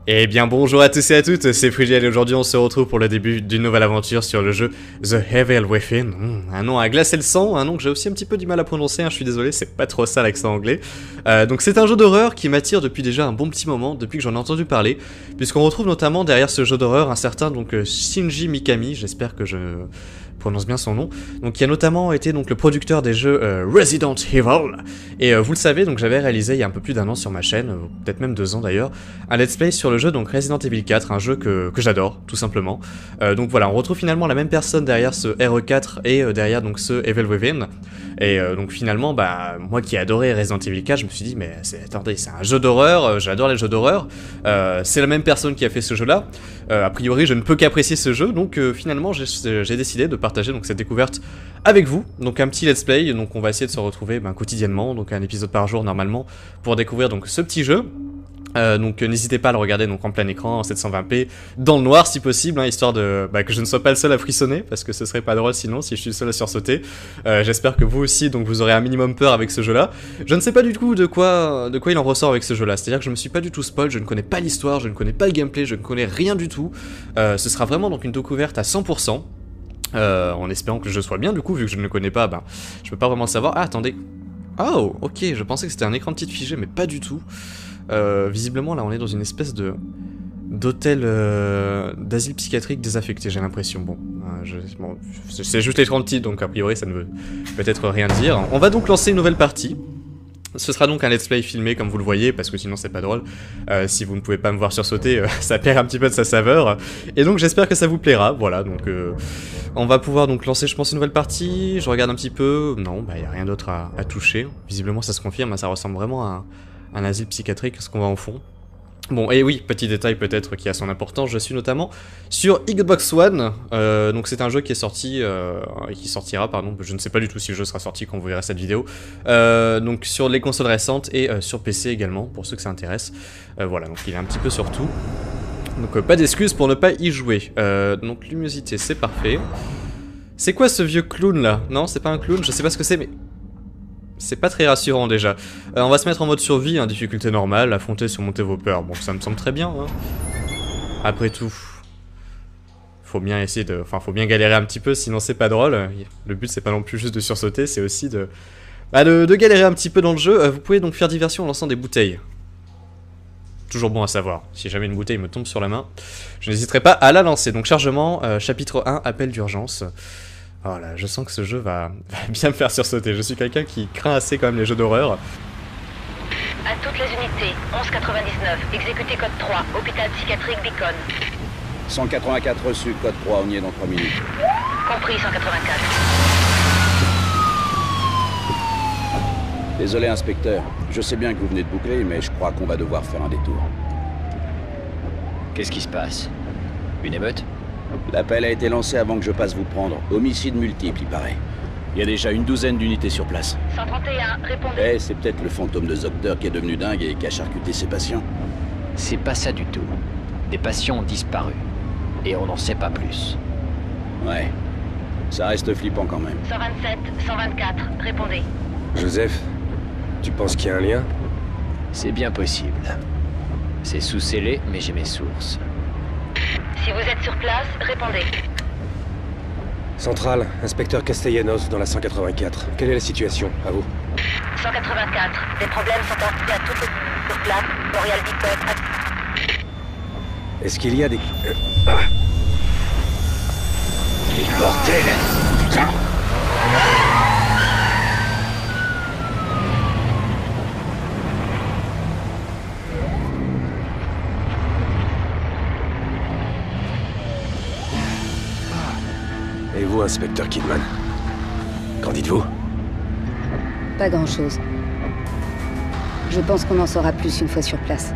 Eh bien bonjour à tous et à toutes, c'est Frigiel et aujourd'hui on se retrouve pour le début d'une nouvelle aventure sur le jeu The Evil Within. Un nom à glacer le sang, un nom que j'ai aussi un petit peu du mal à prononcer, je suis désolé, c'est pas trop ça l'accent anglais. Donc c'est un jeu d'horreur qui m'attire depuis déjà un bon petit moment, depuis que j'en ai entendu parler, puisqu'on retrouve notamment derrière ce jeu d'horreur un certain Shinji Mikami, j'espère que je prononce bien son nom, donc qui a notamment été le producteur des jeux Resident Evil, et vous le savez, donc j'avais réalisé il y a un peu plus d'un an sur ma chaîne, peut-être même 2 ans d'ailleurs, un let's play sur le jeu donc Resident Evil 4, un jeu que j'adore, tout simplement. Donc voilà, on retrouve finalement la même personne derrière ce RE4 et derrière donc ce Evil Within, et donc finalement, moi qui ai adoré Resident Evil 4, je me suis dit, mais attendez, c'est un jeu d'horreur, j'adore les jeux d'horreur, c'est la même personne qui a fait ce jeu-là, a priori je ne peux qu'apprécier ce jeu, donc finalement j'ai décidé de partager donc cette découverte avec vous, donc un petit let's play, donc on va essayer de se retrouver quotidiennement, donc un épisode par jour normalement, pour découvrir donc ce petit jeu. Donc n'hésitez pas à le regarder donc en plein écran en 720p dans le noir si possible, histoire de que je ne sois pas le seul à frissonner, parce que ce serait pas drôle sinon si je suis le seul à sursauter. J'espère que vous aussi donc vous aurez un minimum peur avec ce jeu là. Je ne sais pas du tout de quoi il en ressort avec ce jeu là, c'est à dire que je me suis pas du tout spoil, je ne connais pas l'histoire, je ne connais pas le gameplay, je ne connais rien du tout. Ce sera vraiment donc une découverte à 100%, en espérant que le jeu soit bien, du coup vu que je ne le connais pas, je peux pas vraiment le savoir. Ah attendez, oh ok, je pensais que c'était un écran de titre figé mais pas du tout. Visiblement là on est dans une espèce d'hôtel d'asile psychiatrique désaffecté, j'ai l'impression. Bon, c'est juste l'écran de titre, donc a priori ça ne veut peut-être rien dire. On va donc lancer une nouvelle partie. Ce sera donc un let's play filmé comme vous le voyez, parce que sinon c'est pas drôle. Si vous ne pouvez pas me voir sursauter, ça perd un petit peu de sa saveur. Et donc j'espère que ça vous plaira, voilà, donc on va pouvoir donc lancer je pense une nouvelle partie. Je regarde un petit peu, non, y a rien d'autre à toucher. Visiblement ça se confirme, ça ressemble vraiment à un asile psychiatrique, ce qu'on voit en fond. Bon, et oui, petit détail peut-être qui a son importance, je suis notamment sur Xbox One, donc c'est un jeu qui est sorti, qui sortira, pardon, je ne sais pas du tout si le jeu sera sorti quand vous verrez cette vidéo, donc sur les consoles récentes et sur PC également, pour ceux que ça intéresse. Voilà, donc il est un petit peu sur tout, donc pas d'excuses pour ne pas y jouer. Donc luminosité, c'est parfait. C'est quoi ce vieux clown là? Non, c'est pas un clown, je sais pas ce que c'est, mais c'est pas très rassurant déjà. On va se mettre en mode survie, difficulté normale, affronter, surmonter vos peurs. Bon, ça me semble très bien. Après tout, faut bien essayer de... Enfin, faut bien galérer un petit peu, sinon c'est pas drôle. Le but c'est pas non plus juste de sursauter, c'est aussi de galérer un petit peu dans le jeu. Vous pouvez donc faire diversion en lançant des bouteilles. Toujours bon à savoir. Si jamais une bouteille me tombe sur la main, je n'hésiterai pas à la lancer. Donc chargement, chapitre 1, appel d'urgence. Oh là, je sens que ce jeu va bien me faire sursauter. Je suis quelqu'un qui craint assez quand même les jeux d'horreur. À toutes les unités, 1199, exécuté code 3, hôpital psychiatrique Beacon. 184 reçu, code 3, on y est dans 3 minutes. Compris, 184. Désolé, inspecteur. Je sais bien que vous venez de boucler, mais je crois qu'on va devoir faire un détour. Qu'est-ce qui se passe? Une émeute? L'appel a été lancé avant que je passe vous prendre. Homicide multiple, il paraît. Il y a déjà une douzaine d'unités sur place. 131, répondez. C'est peut-être le fantôme de Docteur qui est devenu dingue et qui a charcuté ses patients. C'est pas ça du tout. Des patients ont disparu. Et on n'en sait pas plus. Ouais. Ça reste flippant quand même. 127, 124, répondez. Joseph, tu penses qu'il y a un lien? C'est bien possible. C'est sous scellé, mais j'ai mes sources. Si vous êtes sur place, répondez. Centrale, inspecteur Castellanos dans la 184. Quelle est la situation, à vous? 184, des problèmes sont portés à toutes les sur place, Boreal Beacon. Est-ce qu'il y a des... Bordel! Putain! Et vous, inspecteur Kidman? Qu'en dites-vous? Pas grand-chose. Je pense qu'on en saura plus une fois sur place.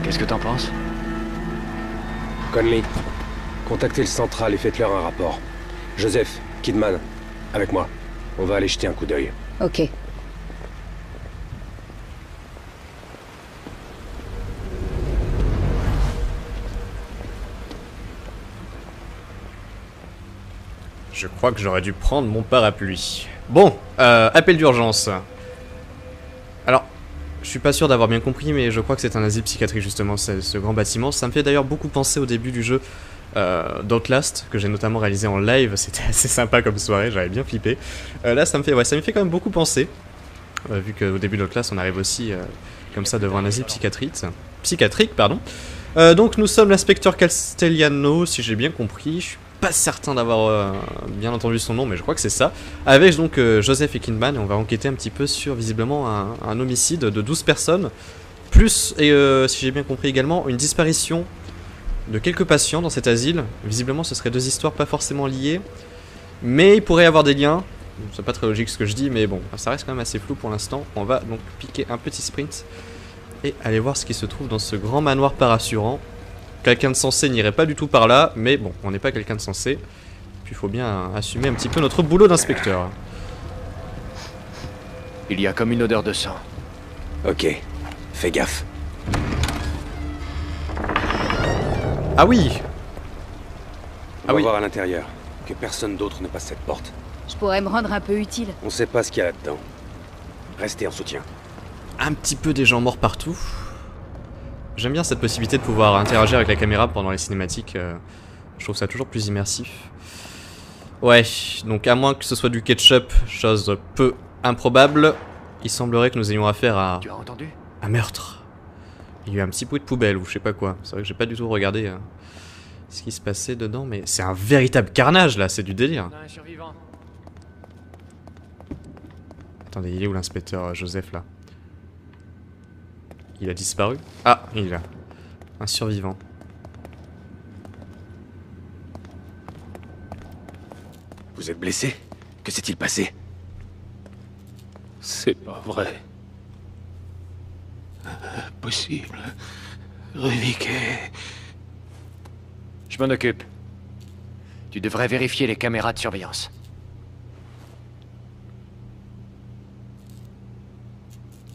Qu'est-ce que t'en penses? Conley, Contactez le central et faites-leur un rapport. Joseph, Kidman, avec moi. On va aller jeter un coup d'œil. Ok. Je crois que j'aurais dû prendre mon parapluie. Bon, appel d'urgence. Alors, je suis pas sûr d'avoir bien compris, mais je crois que c'est un asile psychiatrique justement, ce grand bâtiment. Ça me fait d'ailleurs beaucoup penser au début du jeu d'Outlast, que j'ai notamment réalisé en live. C'était assez sympa comme soirée, j'avais bien flippé. Là, ça me fait quand même beaucoup penser. Vu qu'au début d'Outlast, on arrive aussi comme ça devant un asile psychiatrique, pardon. Donc nous sommes l'inspecteur Castellano, si j'ai bien compris. Je suis pas certain d'avoir bien entendu son nom, mais je crois que c'est ça. Avec donc Joseph et Kidman, et on va enquêter un petit peu sur visiblement un homicide de 12 personnes. Plus, et si j'ai bien compris également, une disparition de quelques patients dans cet asile. Visiblement ce seraient deux histoires pas forcément liées, mais il pourrait y avoir des liens. C'est pas très logique ce que je dis, mais bon, ça reste quand même assez flou pour l'instant. On va donc piquer un petit sprint et aller voir ce qui se trouve dans ce grand manoir pas rassurant. Quelqu'un de sensé n'irait pas du tout par là, mais bon, on n'est pas quelqu'un de sensé. Puis il faut bien assumer un petit peu notre boulot d'inspecteur. Il y a comme une odeur de sang. Ok, fais gaffe. Ah oui! On va voir à l'intérieur. Que personne d'autre ne passe cette porte. Je pourrais me rendre un peu utile. On sait pas ce qu'il y a là-dedans. Restez en soutien. Un petit peu des gens morts partout. J'aime bien cette possibilité de pouvoir interagir avec la caméra pendant les cinématiques. Je trouve ça toujours plus immersif. Ouais, donc à moins que ce soit du ketchup, chose peu improbable, il semblerait que nous ayons affaire à... Tu as entendu? Un meurtre. Il y a eu un petit bruit de poubelle ou je sais pas quoi. C'est vrai que j'ai pas du tout regardé ce qui se passait dedans, mais c'est un véritable carnage là, c'est du délire. On a un survivant. Attendez, il est où l'inspecteur Joseph là? Il a disparu? Ah, il est là. Un survivant. Vous êtes blessé? Que s'est-il passé? C'est pas vrai. Impossible. Reviqué. Je m'en occupe. Tu devrais vérifier les caméras de surveillance.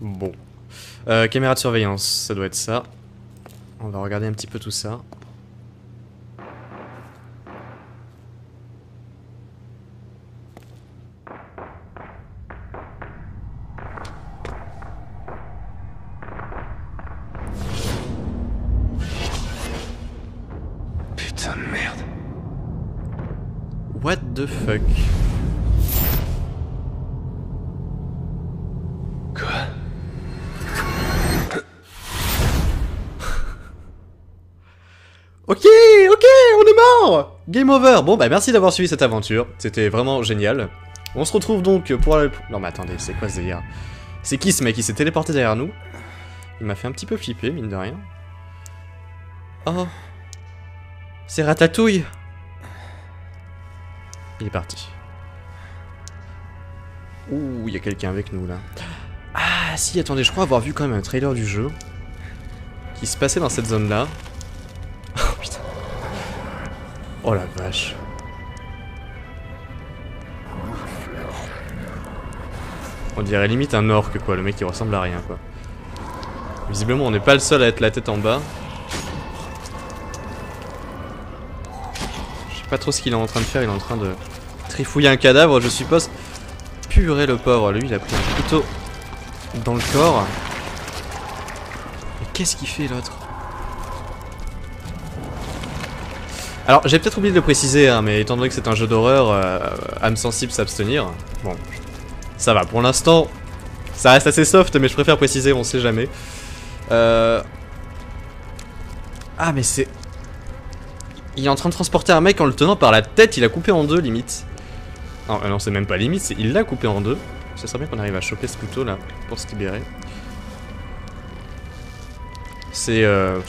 Bon. Caméra de surveillance, ça doit être ça. On va regarder un petit peu tout ça. Putain de merde. What the fuck? Quoi? Ok, on est mort! Game over! Bon bah merci d'avoir suivi cette aventure, c'était vraiment génial. On se retrouve donc pour la... Non mais attendez, c'est quoi ce délire? C'est qui ce mec? Il s'est téléporté derrière nous. Il m'a fait un petit peu flipper, mine de rien. Oh! C'est Ratatouille! Il est parti. Ouh, il y a quelqu'un avec nous là. Ah si, attendez, je crois avoir vu quand même un trailer du jeu qui se passait dans cette zone là. Oh putain. Oh la vache. On dirait limite un orc quoi, le mec il ressemble à rien quoi. Visiblement on n'est pas le seul à être la tête en bas. Je sais pas trop ce qu'il est en train de faire, il est en train de trifouiller un cadavre je suppose. Purée le pauvre, lui il a pris un couteau dans le corps. Mais qu'est-ce qu'il fait l'autre? Alors j'ai peut-être oublié de le préciser hein, mais étant donné que c'est un jeu d'horreur, âme sensible s'abstenir. Bon, ça va pour l'instant, ça reste assez soft mais je préfère préciser, on sait jamais. Ah mais c'est... Il est en train de transporter un mec en le tenant par la tête, il a coupé en deux limite. Non, non c'est même pas limite, il l'a coupé en deux. Ça serait bien qu'on arrive à choper ce couteau là pour se libérer. C'est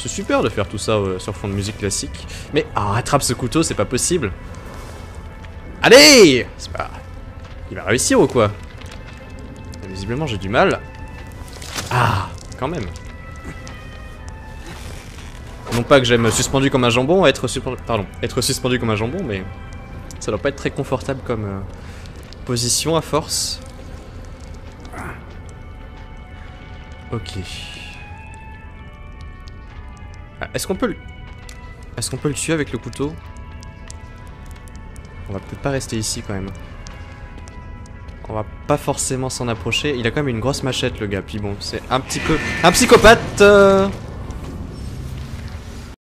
super de faire tout ça sur fond de musique classique. Mais attrape ce couteau, c'est pas possible. Allez, c'est pas... Il va réussir ou quoi? Et visiblement j'ai du mal. Ah, quand même. Non pas que j'aime suspendu comme un jambon, être suspendu comme un jambon, mais ça doit pas être très confortable comme position à force. Ok. Ah, est-ce qu'on peut le tuer avec le couteau? On va peut-être pas rester ici quand même. On va pas forcément s'en approcher. Il a quand même une grosse machette le gars, puis bon, c'est un petit peu... un psychopathe